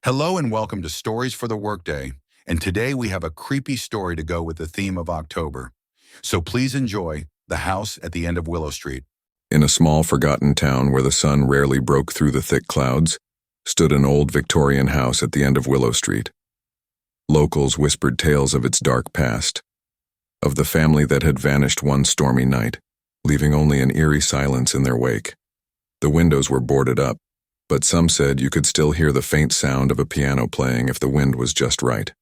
Hello and welcome to Stories for the Workday, and today we have a creepy story to go with the theme of October. So please enjoy The House at the End of Willow Street. In a small, forgotten town where the sun rarely broke through the thick clouds, stood an old Victorian house at the end of Willow Street. Locals whispered tales of its dark past, of the family that had vanished one stormy night, leaving only an eerie silence in their wake. The windows were boarded up, but some said you could still hear the faint sound of a piano playing if the wind was just right.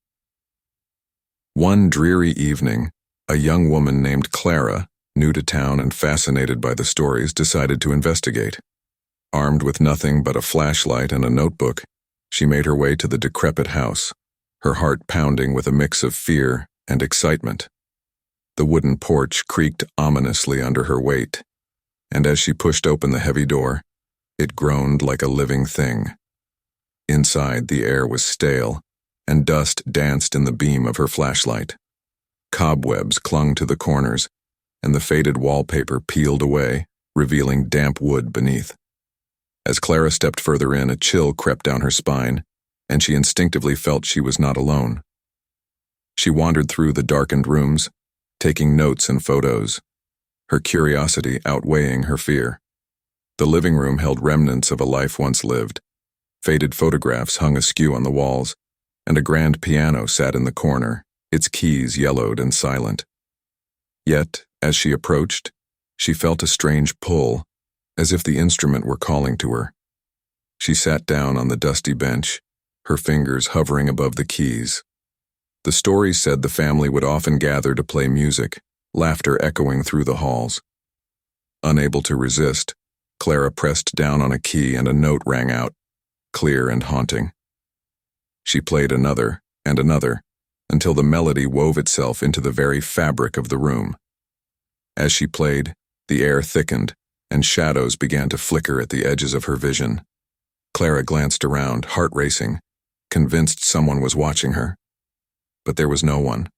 One dreary evening, a young woman named Clara, new to town and fascinated by the stories, decided to investigate. Armed with nothing but a flashlight and a notebook, she made her way to the decrepit house, her heart pounding with a mix of fear and excitement. The wooden porch creaked ominously under her weight, and as she pushed open the heavy door, it groaned like a living thing. Inside, the air was stale, and dust danced in the beam of her flashlight. Cobwebs clung to the corners, and the faded wallpaper peeled away, revealing damp wood beneath. As Clara stepped further in, a chill crept down her spine, and she instinctively felt she was not alone. She wandered through the darkened rooms, taking notes and photos, her curiosity outweighing her fear. The living room held remnants of a life once lived. Faded photographs hung askew on the walls, and a grand piano sat in the corner, its keys yellowed and silent. Yet, as she approached, she felt a strange pull, as if the instrument were calling to her. She sat down on the dusty bench, her fingers hovering above the keys. The stories said the family would often gather to play music, laughter echoing through the halls. Unable to resist, Clara pressed down on a key and a note rang out, clear and haunting. She played another and another, until the melody wove itself into the very fabric of the room. As she played, the air thickened, and shadows began to flicker at the edges of her vision. Clara glanced around, heart racing, convinced someone was watching her. But there was no one.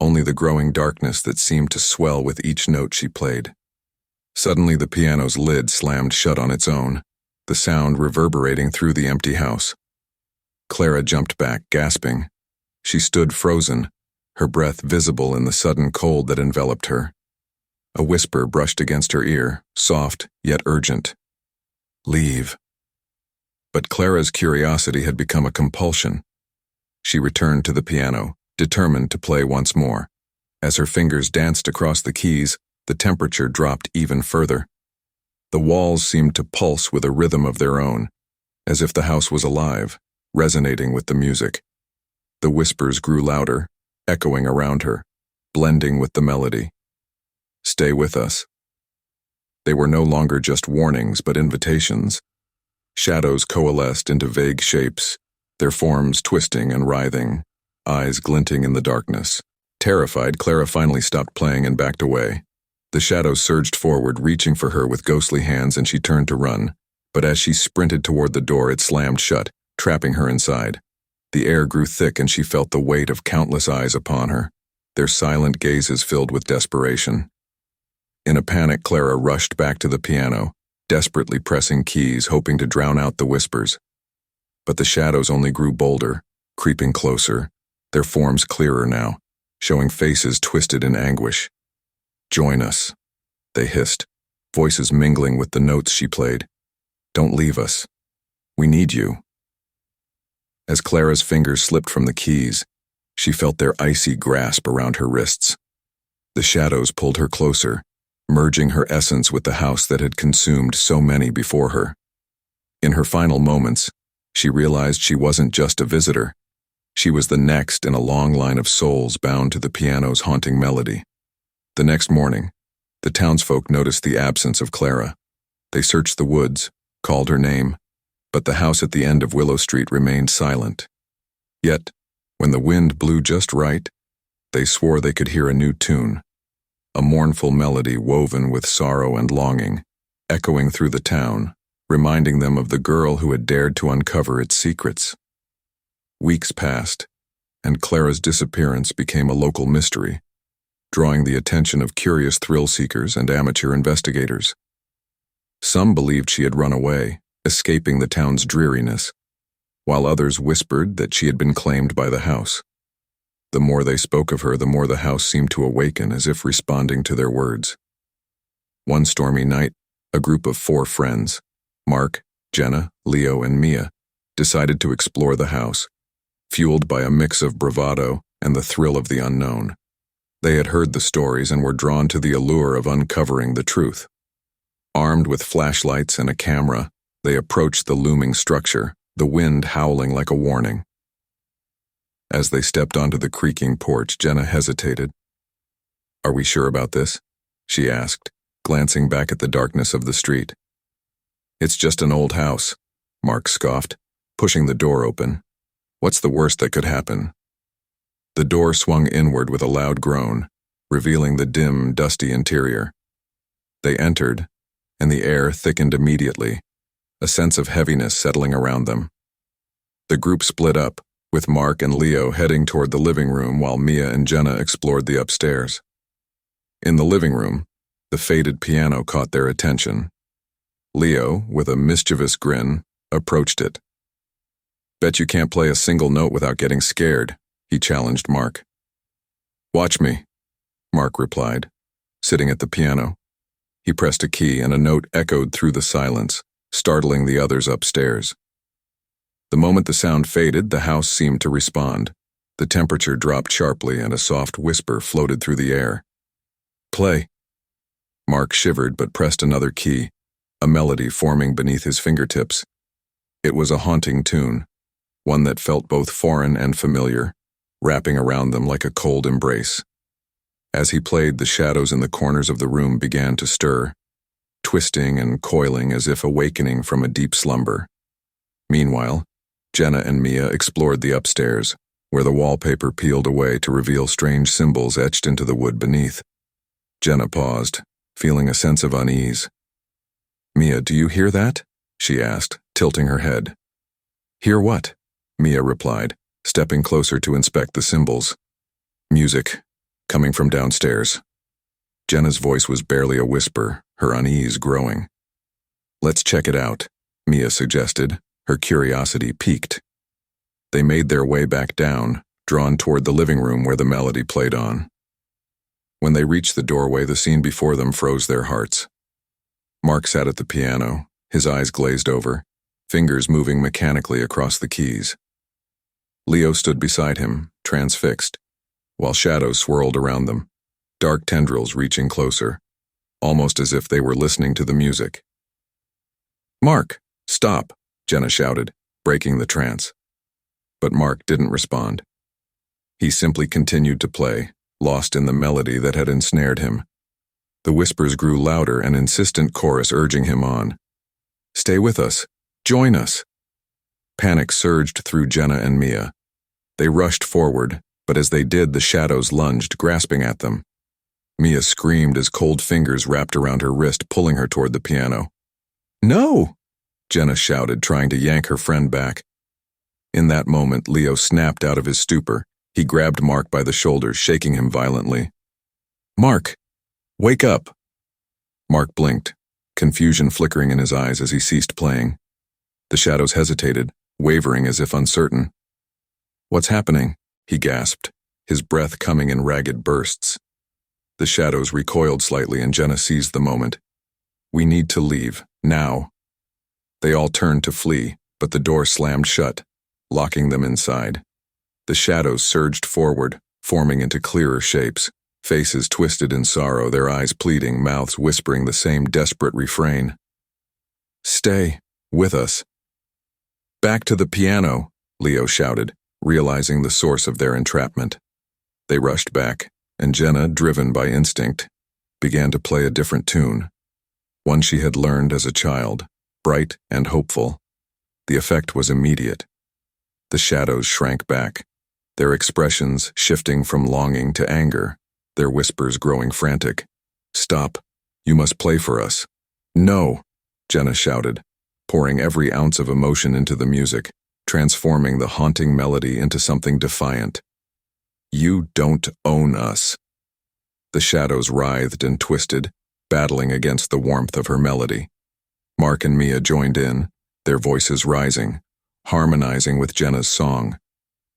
Only the growing darkness that seemed to swell with each note she played. Suddenly the piano's lid slammed shut on its own, the sound reverberating through the empty house. Clara jumped back, gasping. She stood frozen, her breath visible in the sudden cold that enveloped her. A whisper brushed against her ear, soft yet urgent. "Leave." But Clara's curiosity had become a compulsion. She returned to the piano, determined to play once more. As her fingers danced across the keys, the temperature dropped even further. The walls seemed to pulse with a rhythm of their own, as if the house was alive, resonating with the music. The whispers grew louder, echoing around her, blending with the melody. "Stay with us." They were no longer just warnings, but invitations. Shadows coalesced into vague shapes, their forms twisting and writhing, eyes glinting in the darkness. Terrified, Clara finally stopped playing and backed away. The shadows surged forward, reaching for her with ghostly hands, and she turned to run. But as she sprinted toward the door, it slammed shut, trapping her inside. The air grew thick, and she felt the weight of countless eyes upon her, their silent gazes filled with desperation. In a panic, Clara rushed back to the piano, desperately pressing keys, hoping to drown out the whispers. But the shadows only grew bolder, creeping closer, their forms clearer now, showing faces twisted in anguish. "Join us," they hissed, voices mingling with the notes she played. "Don't leave us. We need you." As Clara's fingers slipped from the keys, she felt their icy grasp around her wrists. The shadows pulled her closer, merging her essence with the house that had consumed so many before her. In her final moments, she realized she wasn't just a visitor. She was the next in a long line of souls bound to the piano's haunting melody. The next morning, the townsfolk noticed the absence of Clara. They searched the woods, called her name, but the house at the end of Willow Street remained silent. Yet, when the wind blew just right, they swore they could hear a new tune, a mournful melody woven with sorrow and longing, echoing through the town, reminding them of the girl who had dared to uncover its secrets. Weeks passed, and Clara's disappearance became a local mystery, drawing the attention of curious thrill-seekers and amateur investigators. Some believed she had run away, escaping the town's dreariness. while others whispered that she had been claimed by the house. The more they spoke of her, the more the house seemed to awaken, as if responding to their words. One stormy night, a group of 4 friends, Mark, Jenna, Leo, and Mia, decided to explore the house, fueled by a mix of bravado and the thrill of the unknown. They had heard the stories and were drawn to the allure of uncovering the truth. Armed with flashlights and a camera, they approached the looming structure, the wind howling like a warning. As they stepped onto the creaking porch, Jenna hesitated. "Are we sure about this?" she asked, glancing back at the darkness of the street. "It's just an old house," Mark scoffed, pushing the door open. "What's the worst that could happen?" The door swung inward with a loud groan, revealing the dim, dusty interior. They entered, and the air thickened immediately, a sense of heaviness settling around them. The group split up, with Mark and Leo heading toward the living room while Mia and Jenna explored the upstairs. In the living room, the faded piano caught their attention. Leo, with a mischievous grin, approached it. "Bet you can't play a single note without getting scared," he challenged Mark. "Watch me," Mark replied, sitting at the piano. He pressed a key and a note echoed through the silence, startling the others upstairs. The moment the sound faded, the house seemed to respond. The temperature dropped sharply and a soft whisper floated through the air. "Play." Mark shivered but pressed another key, a melody forming beneath his fingertips. It was a haunting tune, one that felt both foreign and familiar, wrapping around them like a cold embrace. As he played, the shadows in the corners of the room began to stir, twisting and coiling as if awakening from a deep slumber. Meanwhile, Jenna and Mia explored the upstairs, where the wallpaper peeled away to reveal strange symbols etched into the wood beneath. Jenna paused, feeling a sense of unease. "Mia, do you hear that?" she asked, tilting her head. "Hear what?" Mia replied, stepping closer to inspect the symbols. "Music, coming from downstairs." Jenna's voice was barely a whisper, her unease growing. "Let's check it out," Mia suggested, her curiosity piqued. They made their way back down, drawn toward the living room where the melody played on. When they reached the doorway, the scene before them froze their hearts. Mark sat at the piano, his eyes glazed over, fingers moving mechanically across the keys. Leo stood beside him, transfixed, while shadows swirled around them, dark tendrils reaching closer, almost as if they were listening to the music. "Mark, stop," Jenna shouted, breaking the trance. But Mark didn't respond. He simply continued to play, lost in the melody that had ensnared him. The whispers grew louder, an insistent chorus urging him on. "Stay with us. Join us." Panic surged through Jenna and Mia. They rushed forward, but as they did, the shadows lunged, grasping at them. Mia screamed as cold fingers wrapped around her wrist, pulling her toward the piano. "No!" Jenna shouted, trying to yank her friend back. In that moment, Leo snapped out of his stupor. He grabbed Mark by the shoulders, shaking him violently. "Mark, wake up!" Mark blinked, confusion flickering in his eyes as he ceased playing. The shadows hesitated, wavering as if uncertain. "What's happening?" he gasped, his breath coming in ragged bursts. The shadows recoiled slightly and Jenna seized the moment. "We need to leave, now." They all turned to flee, but the door slammed shut, locking them inside. The shadows surged forward, forming into clearer shapes, faces twisted in sorrow, their eyes pleading, mouths whispering the same desperate refrain. "Stay with us." "Back to the piano," Leo shouted, realizing the source of their entrapment. They rushed back, and Jenna, driven by instinct, began to play a different tune, one she had learned as a child, bright and hopeful. The effect was immediate. The shadows shrank back, their expressions shifting from longing to anger, their whispers growing frantic. "Stop. You must play for us." "No," Jenna shouted, pouring every ounce of emotion into the music, transforming the haunting melody into something defiant. "You don't own us." The shadows writhed and twisted, battling against the warmth of her melody. Mark and Mia joined in, their voices rising, harmonizing with Jenna's song.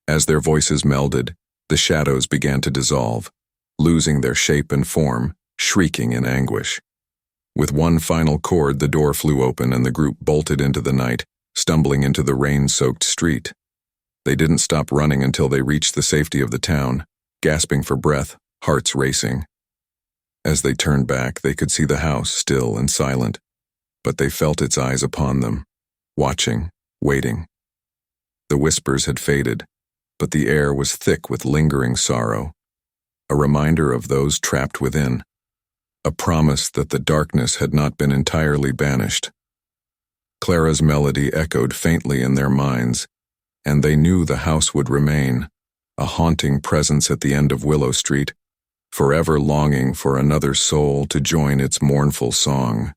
As their voices melded, the shadows began to dissolve, losing their shape and form, shrieking in anguish. With one final chord, the door flew open and the group bolted into the night, stumbling into the rain-soaked street. They didn't stop running until they reached the safety of the town, gasping for breath, hearts racing. As they turned back, they could see the house still and silent, but they felt its eyes upon them, watching, waiting. The whispers had faded, but the air was thick with lingering sorrow, a reminder of those trapped within, a promise that the darkness had not been entirely banished. Clara's melody echoed faintly in their minds, and they knew the house would remain, a haunting presence at the end of Willow Street, forever longing for another soul to join its mournful song.